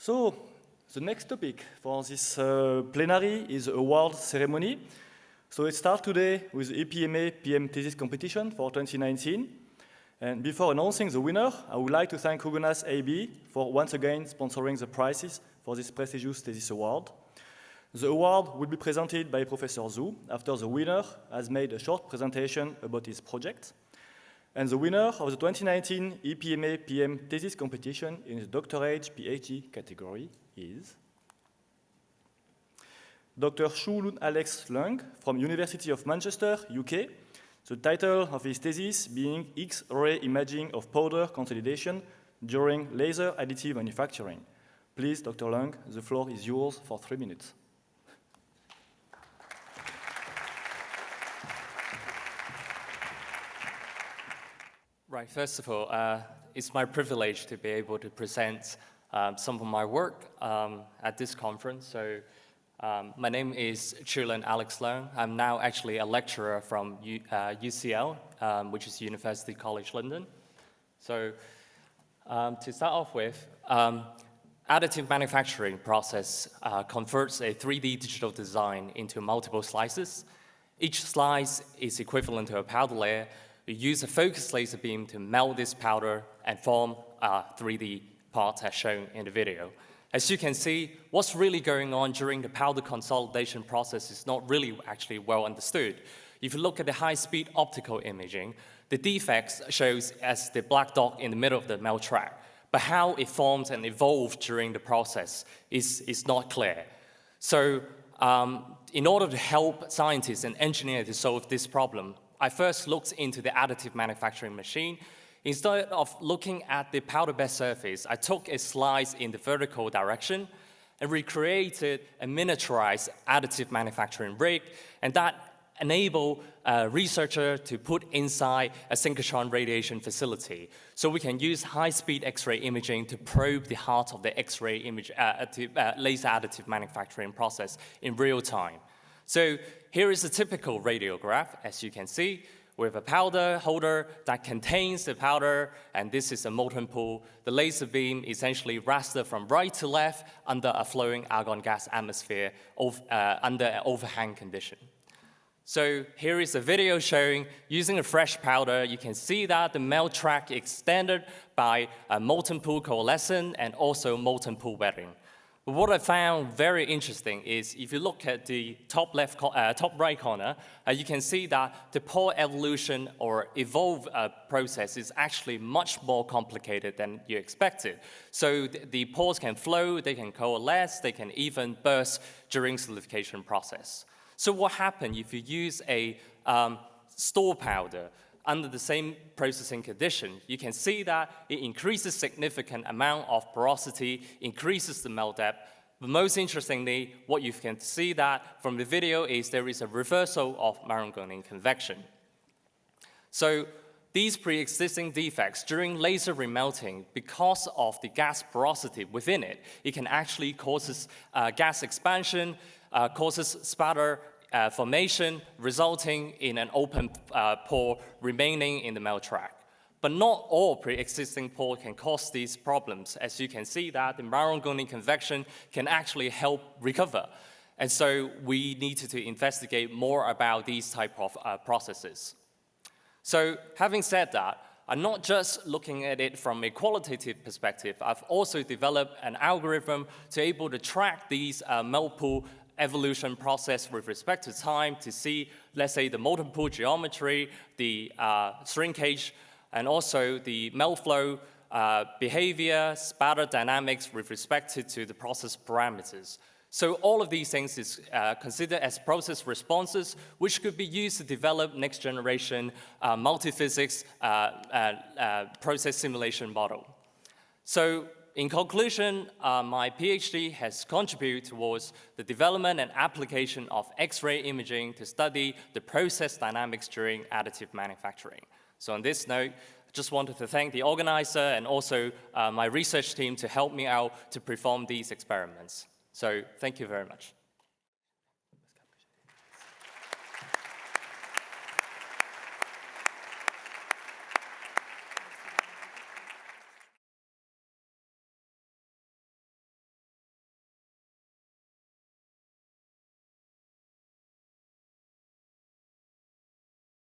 So, the next topic for this plenary is the award ceremony. So it starts today with the EPMA PM thesis competition for 2019. And before announcing the winner, I would like to thank Huguenas AB for once again sponsoring the prizes for this prestigious thesis award. The award will be presented by Professor Zhu after the winner has made a short presentation about his project. And the winner of the 2019 EPMA PM thesis competition in the doctorate PhD category is Dr. Shu Alex Leung from University of Manchester, UK. The title of his thesis being X-ray imaging of powder consolidation during laser additive manufacturing. Please, Dr. Leung, the floor is yours for 3 minutes. Right, first of all, it's my privilege to be able to present some of my work at this conference. So my name is Chulun Alex Leung. I'm now actually a lecturer from UCL, which is University College London. So to start off with, additive manufacturing process converts a 3D digital design into multiple slices. Each slice is equivalent to a powder layer. We use a focused laser beam to melt this powder and form 3D parts as shown in the video. As you can see, what's really going on during the powder consolidation process is not really actually well understood. If you look at the high-speed optical imaging, the defects shows as the black dot in the middle of the melt track. But how it forms and evolves during the process is not clear. So in order to help scientists and engineers to solve this problem, I first looked into the additive manufacturing machine. Instead of looking at the powder bed surface, I took a slice in the vertical direction and recreated a miniaturized additive manufacturing rig, and that enabled a researcher to put inside a synchrotron radiation facility. So we can use high-speed X-ray imaging to probe the heart of the X-ray laser additive manufacturing process in real time. So here is a typical radiograph, as you can see, with a powder holder that contains the powder, and this is a molten pool. The laser beam essentially rastered from right to left under a flowing argon gas atmosphere under an overhang condition. So here is a video showing using a fresh powder, you can see that the melt track extended by a molten pool coalescent and also molten pool wetting. But what I found very interesting is if you look at the top right corner, you can see that the pore evolution or evolve process is actually much more complicated than you expected. So the pores can flow, they can coalesce, they can even burst during solidification process. So what happens if you use a store powder under the same processing condition? You can see that it increases significant amount of porosity, increases the melt depth. But most interestingly, what you can see that from the video is there is a reversal of Marangoni convection. So these pre-existing defects during laser remelting, because of the gas porosity within it, it can actually causes gas expansion, causes spatter formation, resulting in an open pore remaining in the melt track. But not all pre-existing pores can cause these problems. As you can see that the Marangoni convection can actually help recover. And so we needed to investigate more about these type of processes. So having said that, I'm not just looking at it from a qualitative perspective. I've also developed an algorithm to able to track these melt pool evolution process with respect to time to see, let's say, the molten pool geometry, the shrinkage, and also the melt flow behavior, spatter dynamics with respect to the process parameters. So all of these things is considered as process responses, which could be used to develop next generation multi-physics process simulation model. So in conclusion, my PhD has contributed towards the development and application of X-ray imaging to study the process dynamics during additive manufacturing. So on this note, I just wanted to thank the organizer and also my research team to help me out to perform these experiments. So thank you very much.